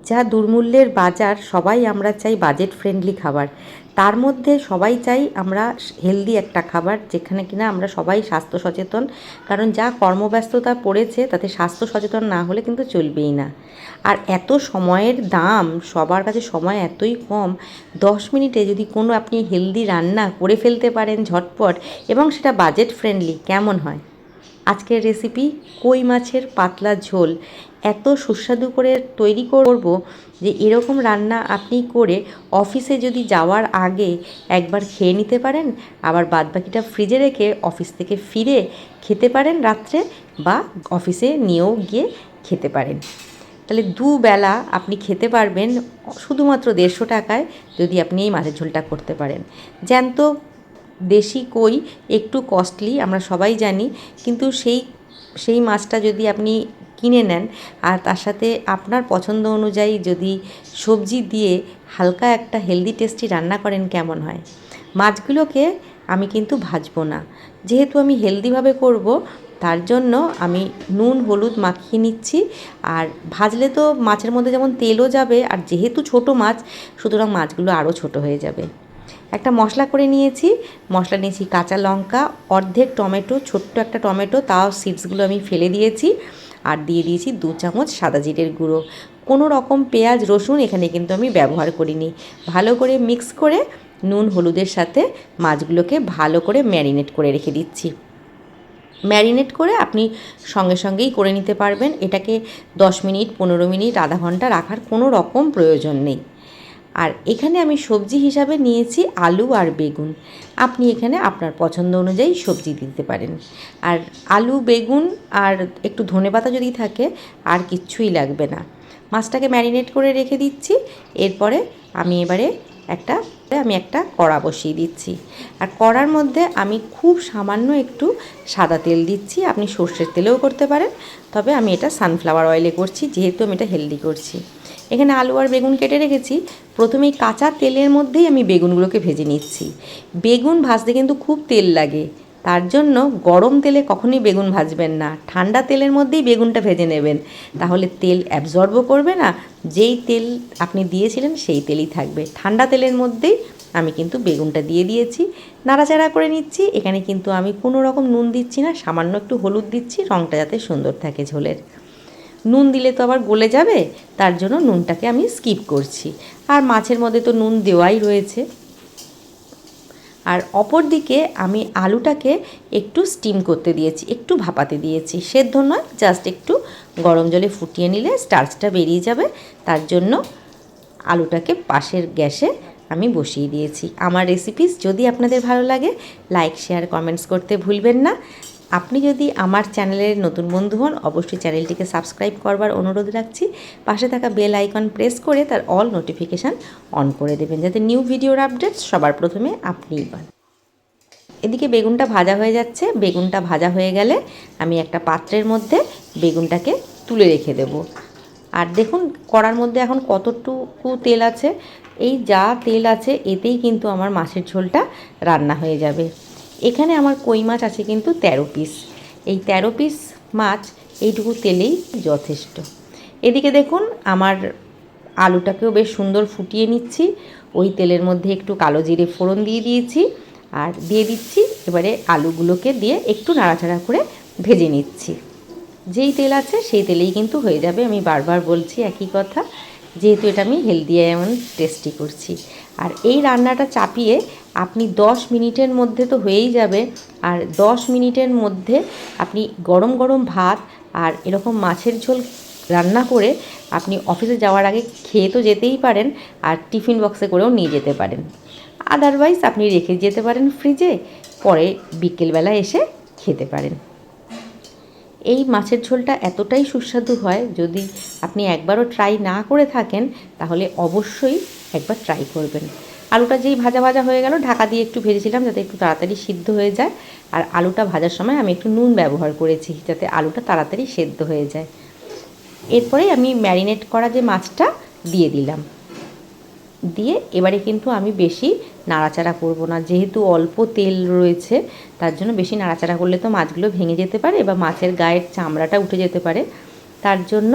যা দুর্মূল্যের বাজার, সবাই আমরা চাই বাজেট ফ্রেন্ডলি খাবার। তার মধ্যে সবাই চাই আমরা হেলদি একটা খাবার, যেখানে কিনা আমরা সবাই স্বাস্থ্য সচেতন। কারণ যা কর্মব্যস্ততা পড়েছে, তাতে স্বাস্থ্য সচেতন না হলে কিন্তু চলবেই না। আর এত সময়ের দাম, সবার কাছে সময় এতই কম, 10 মিনিটে যদি কোনো আপনি হেলদি রান্না করে ফেলতে পারেন ঝটপট, এবং সেটা বাজেট ফ্রেন্ডলি, কেমন হয়? আজকের রেসিপি কই মাছের পাতলা ঝোল। এত সুস্বাদু করে তৈরি করব যে এরকম রান্না আপনি করে অফিসে যদি যাওয়ার আগে একবার খেয়ে নিতে পারেন, আবার বাদবাকিটা ফ্রিজে রেখে অফিস থেকে ফিরে খেতে পারেন রাত্রে, বা অফিসে নিয়েও গিয়ে খেতে পারেন। তাহলে দুবেলা আপনি খেতে পারবেন শুধুমাত্র 150 টাকায়, যদি আপনি এই মাছের ঝোলটা করতে পারেন। জ্যান্ত দেশি কই একটু কস্টলি, আমরা সবাই জানি, কিন্তু সেই মাছটা যদি আপনি কিনে নেন, আর তার সাথে আপনার পছন্দ অনুযায়ী যদি সবজি দিয়ে হালকা একটা হেলদি টেস্টি রান্না করেন, কেমন হয়? মাছগুলোকে আমি কিন্তু ভাজবো না, যেহেতু আমি হেলদিভাবে করব, তার জন্য আমি নুন হলুদ মাখিয়ে নিচ্ছি। আর ভাজলে তো মাছের মধ্যে যেমন তেলও যাবে, আর যেহেতু ছোটো মাছ, সুতরাং মাছগুলো আরও ছোটো হয়ে যাবে। একটা মশলা করে নিয়েছি। মশলা নিয়েছি কাঁচা লঙ্কা, অর্ধেক টমেটো, ছোট্ট একটা টমেটো, তাও সিডসগুলো আমি ফেলে দিয়েছি। আর দিয়ে দিয়েছি 2 চামচ সাদা জিরের গুঁড়ো। কোনো রকম পেঁয়াজ রসুন এখানে কিন্তু আমি ব্যবহার করিনি। ভালো করে মিক্স করে নুন হলুদের সাথে মাছগুলোকে ভালো করে ম্যারিনেট করে রেখে দিচ্ছি। ম্যারিনেট করে আপনি সঙ্গে সঙ্গেই করে নিতে পারবেন। এটাকে 10 মিনিট 15 মিনিট আধা ঘন্টা রাখার কোনো রকম প্রয়োজন নেই। আর এখানে আমি সবজি হিসাবে নিয়েছি আলু আর বেগুন। আপনি এখানে আপনার পছন্দ অনুযায়ী সবজি দিতে পারেন। আর আলু বেগুন আর একটু ধনেপাতা যদি থাকে, আর কিচ্ছুই লাগবে না। মাছটাকে ম্যারিনেট করে রেখে দিচ্ছি। এরপরে আমি একটা কড়া বসিয়ে দিচ্ছি। আর কড়ার মধ্যে আমি খুব সামান্য একটু সাদা তেল দিচ্ছি। আপনি সর্ষের তেলেও করতে পারেন, তবে আমি এটা সানফ্লাওয়ার অয়েলে করছি, যেহেতু আমি এটা হেলদি করছি। এখানে আলু আর বেগুন কেটে রেখেছি। প্রথমেই কাঁচা তেলের মধ্যেই আমি বেগুনগুলোকে ভেজে নিচ্ছি। বেগুন ভাজতে কিন্তু খুব তেল লাগে, তার জন্য গরম তেলে কখনোই বেগুন ভাজবেন না। ঠান্ডা তেলের মধ্যেই বেগুনটা ভেজে নেবেন, তাহলে তেল অ্যাবজর্বও করবে না। যেই তেল আপনি দিয়েছিলেন সেই তেলই থাকবে। ঠান্ডা তেলের মধ্যেই আমি কিন্তু বেগুনটা দিয়ে দিয়েছি, নাড়াচাড়া করে নিচ্ছি। এখানে কিন্তু আমি কোনো রকম নুন দিচ্ছি না, সামান্য একটু হলুদ দিচ্ছি, রঙটা যাতে সুন্দর থাকে ঝোলের। নুন দিলে তো আবার গলে যাবে, তার জন্য নুনটাকে আমি স্কিপ করছি। আর মাছের মধ্যে তো নুন দেওয়াই রয়েছে। আর অপর দিকে আমি আলুটাকে একটু স্টিম করতে দিয়েছি, একটু ভাপাতে দিয়েছি, সেদ্ধ নয়, জাস্ট একটু গরম জলে ফুটিয়ে নিলে স্টার্চটা বেরিয়ে যাবে। তার জন্য আলুটাকে পাশের গ্যাসে আমি বসিয়ে দিয়েছি। আমার রেসিপিস যদি আপনাদের ভালো লাগে, লাইক শেয়ার কমেন্টস করতে ভুলবেন না। আপনি যদি আমার চ্যানেলের নতুন বন্ধু হন, অবশ্যই চ্যানেলটিকে সাবস্ক্রাইব করবার অনুরোধ রাখছি। পাশে থাকা বেল আইকন প্রেস করে তার অল নোটিফিকেশান অন করে দেবেন, যাতে নিউ ভিডিওর আপডেটস সবার প্রথমে আপনিই পান। এদিকে বেগুনটা ভাজা হয়ে যাচ্ছে। বেগুনটা ভাজা হয়ে গেলে আমি একটা পাত্রের মধ্যে বেগুনটাকে তুলে রেখে দেব। আর দেখুন কড়ার মধ্যে এখন কতটুকু তেল আছে। এই যা তেল আছে এতেই কিন্তু আমার মাছের ঝোলটা রান্না হয়ে যাবে। এখানে আমার কই মাছ আছে কিন্তু 13 পিস। এই 13 পিস মাছ এইটুকু তেলেই যথেষ্ট। এদিকে দেখুন আমার আলুটাকেও বেশ সুন্দর ফুটিয়ে নিচ্ছি। ওই তেলের মধ্যে একটু কালো জিরে ফোড়ন দিয়ে দিয়েছি, আর দিয়ে দিচ্ছি এবারে আলুগুলোকে দিয়ে একটু নাড়াচাড়া করে ভেজে নিচ্ছি। যেই তেল আছে সেই তেলেই কিন্তু হয়ে যাবে। আমি বারবার বলছি একই কথা, যেহেতু এটা আমি হেলদি এমন টেস্টি করছি। আর এই রান্নাটা চাপিয়ে আপনি 10 মিনিটের মধ্যে তো হয়েই যাবে। আর 10 মিনিটের মধ্যে আপনি গরম গরম ভাত আর এরকম মাছের ঝোল রান্না করে আপনি অফিসে যাওয়ার আগে খেয়ে তো যেতেই পারেন, আর টিফিন বক্সে করেও নিয়ে যেতে পারেন। আদারওয়াইজ আপনি রেখে যেতে পারেন ফ্রিজে, পরে বিকেলবেলা এসে খেতে পারেন। এই মাছের ঝোলটা এতটাই সুস্বাদু হয়, যদি আপনি একবারও ট্রাই না করে থাকেন, তাহলে অবশ্যই একবার ট্রাই করবেন। আলুটা যেই ভাজা ভাজা হয়ে গেল, ঢাকা দিয়ে একটু ভেজেছিলাম যাতে একটু তাড়াতাড়ি সিদ্ধ হয়ে যায়। আর আলুটা ভাজার সময় আমি একটু নুন ব্যবহার করেছি, যাতে আলুটা তাড়াতাড়ি সেদ্ধ হয়ে যায়। এরপরে আমি ম্যারিনেট করা যে মাছটা দিয়ে দিলাম। দিয়ে এবারে কিন্তু আমি বেশি নাড়াচাড়া করব না, যেহেতু অল্প তেল রয়েছে, তার জন্য বেশি নাড়াচাড়া করলে তো মাছগুলো ভেঙে যেতে পারে বা মাছের গায়ের চামড়াটা উঠে যেতে পারে। তার জন্য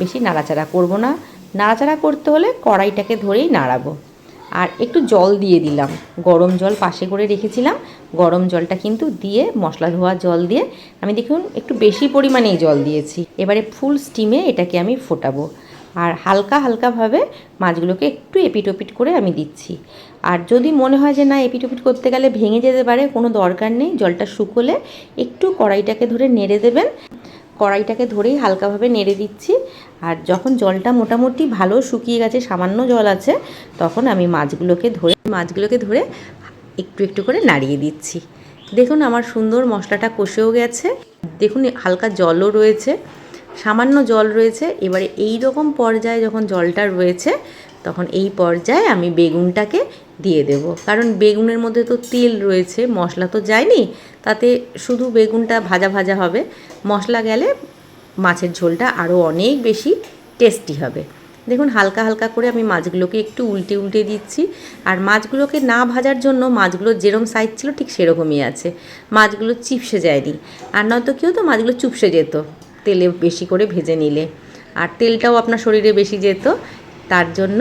বেশি নাড়াচাড়া করব না। নাড়াচাড়া করতে হলে কড়াইটাকে ধরেই নাড়াবো। আর একটু জল দিয়ে দিলাম, গরম জল পাশে করে রেখেছিলাম, গরম জলটা কিন্তু দিয়ে, মশলা ধোয়া জল দিয়ে আমি দেখুন একটু বেশি পরিমাণেই জল দিয়েছি। এবারে ফুল স্টিমে এটাকে আমি ফোটাবো। আর হালকা হালকাভাবে মাছগুলোকে একটু এপিট ওপিট করে আমি দিচ্ছি। আর যদি মনে হয় যে না এপিট ওপিট করতে গেলে ভেঙে যেতে পারে, কোনো দরকার নেই। জলটা শুকোলে একটু কড়াইটাকে ধরে নেড়ে দেবেন। কড়াইটাকে ধরেই হালকাভাবে নেড়ে দিচ্ছি। আর যখন জলটা মোটামুটি ভালো শুকিয়ে গেছে, সামান্য জল আছে, তখন আমি মাছগুলোকে ধরে একটু একটু করে নাড়িয়ে দিচ্ছি। দেখুন আমার সুন্দর মশলাটা কষেও গেছে, দেখুন হালকা জলও রয়েছে, সামান্য জল রয়েছে। এবারে এই রকম পর্যায়ে যখন জলটা রয়েছে, তখন এই পর্যায়ে আমি বেগুনটাকে দিয়ে দেব। কারণ বেগুনের মধ্যে তো তেল রয়েছে, মশলা তো যায়নি, তাতে শুধু বেগুনটা ভাজা ভাজা হবে। মশলা গেলে মাছের ঝোলটা আরও অনেক বেশি টেস্টি হবে। দেখুন হালকা হালকা করে আমি মাছগুলোকে একটু উল্টে উল্টে দিচ্ছি। আর মাছগুলোকে না ভাজার জন্য মাছগুলো যেরকম সাইজ ছিল ঠিক সেরকমই আছে, মাছগুলো চিপসে যায়নি। আর নয়তো কেউ তো মাছগুলো চুপসে যেত তেলে বেশি করে ভেজে নিলে, আর তেলটাও আপনার শরীরে বেশি যেত। তার জন্য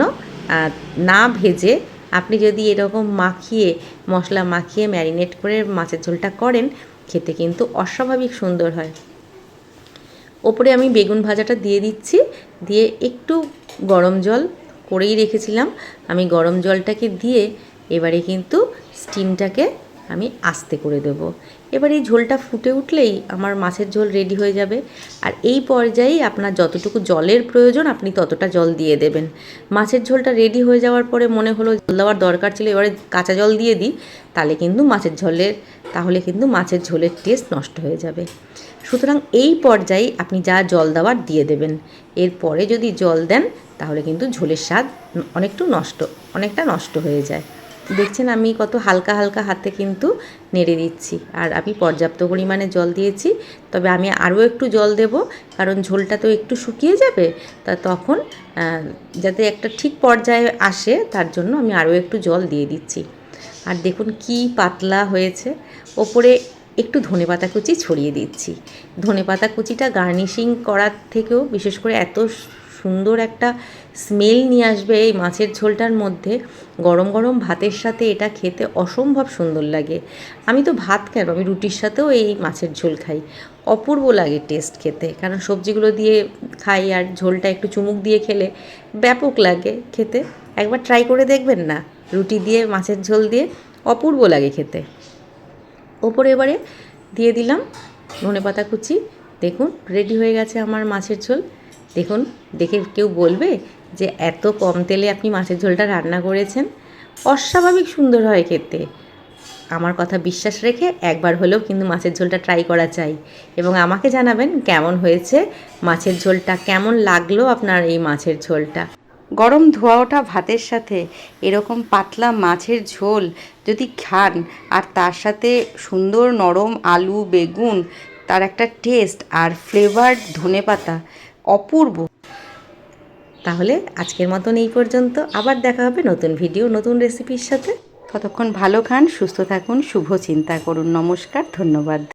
না ভেজে আপনি যদি এরকম মাখিয়ে, মশলা মাখিয়ে ম্যারিনেট করে মাছের ঝোলটা করেন, খেতে কিন্তু অস্বাভাবিক সুন্দর হয়। ওপরে আমি বেগুন ভাজাটা দিয়ে দিচ্ছি, দিয়ে একটু গরম জল করেই রেখেছিলাম, আমি গরম জলটাকে দিয়ে এবারে কিন্তু স্টিমটাকে আমি আস্তে করে দেব। এবার এই ঝোলটা ফুটে উঠলেই আমার মাছের ঝোল রেডি হয়ে যাবে। আর এই পর্যায়েই আপনার যতটুকু জলের প্রয়োজন আপনি ততটা জল দিয়ে দেবেন। মাছের ঝোলটা রেডি হয়ে যাওয়ার পরে মনে হলো জল দেওয়ার দরকার ছিল, এবারে কাঁচা জল দিয়ে দিই, তাহলে কিন্তু মাছের ঝোলের টেস্ট নষ্ট হয়ে যাবে। সুতরাং এই পর্যায়ে আপনি যা জল দেওয়ার দিয়ে দেবেন। এরপরে যদি জল দেন তাহলে কিন্তু ঝোলের স্বাদ অনেকটা নষ্ট হয়ে যায়। দেখছেন আমি কত হালকা হালকা হাতে কিন্তু নেড়ে দিচ্ছি। আর আমি পর্যাপ্ত পরিমাণে জল দিয়েছি, তবে আমি আরও একটু জল দেব, কারণ ঝোলটা তো একটু শুকিয়ে যাবে, তখন যাতে একটা ঠিক পর্যায়ে আসে তার জন্য আমি আরও একটু জল দিয়ে দিচ্ছি। আর দেখুন কি পাতলা হয়েছে। ওপরে একটু ধনেপাতা কুচি ছড়িয়ে দিচ্ছি। ধনেপাতা কুচিটা গার্নিশিং করার থেকেও বিশেষ করে এত সুন্দর একটা স্মেল নিয়ে আসবে এই মাছের ঝোলটার মধ্যে। গরম গরম ভাতের সাথে এটা খেতে অসম্ভব সুন্দর লাগে। আমি তো ভাত কেন, আমি রুটির সাথেও এই মাছের ঝোল খাই, অপূর্ব লাগে টেস্ট খেতে। কারণ সবজিগুলো দিয়ে খাই আর ঝোলটা একটু চুমুক দিয়ে খেলে ব্যাপক লাগে খেতে। একবার ট্রাই করে দেখবেন না, রুটি দিয়ে মাছের ঝোল দিয়ে অপূর্ব লাগে খেতে। ওপরে এবারে দিয়ে দিলাম ধনেপাতা কুচি। দেখুন রেডি হয়ে গেছে আমার মাছের ঝোল। দেখুন, দেখে কেউ বলবে যে এত কম তেলে আপনি মাছের ঝোলটা রান্না করেছেন। অস্বাভাবিক সুন্দর হয় খেতে। আমার কথা বিশ্বাস রেখে একবার হলেও কিন্তু মাছের ঝোলটা ট্রাই করা চাই, এবং আমাকে জানাবেন কেমন হয়েছে মাছের ঝোলটা, কেমন লাগলো আপনার এই মাছের ঝোলটা। গরম ধোয়া ওঠা ভাতের সাথে এরকম পাতলা মাছের ঝোল যদি খান, আর তার সাথে সুন্দর নরম আলু বেগুন, তার একটা টেস্ট আর ফ্লেভার ধনেপাতা, অপূর্ব। তাহলে আজকের মতন এই পর্যন্ত, আবার দেখা হবে নতুন ভিডিও নতুন রেসিপির সাথে। ততক্ষণ ভালো খান, সুস্থ থাকুন, শুভ চিন্তা করুন। নমস্কার, ধন্যবাদ।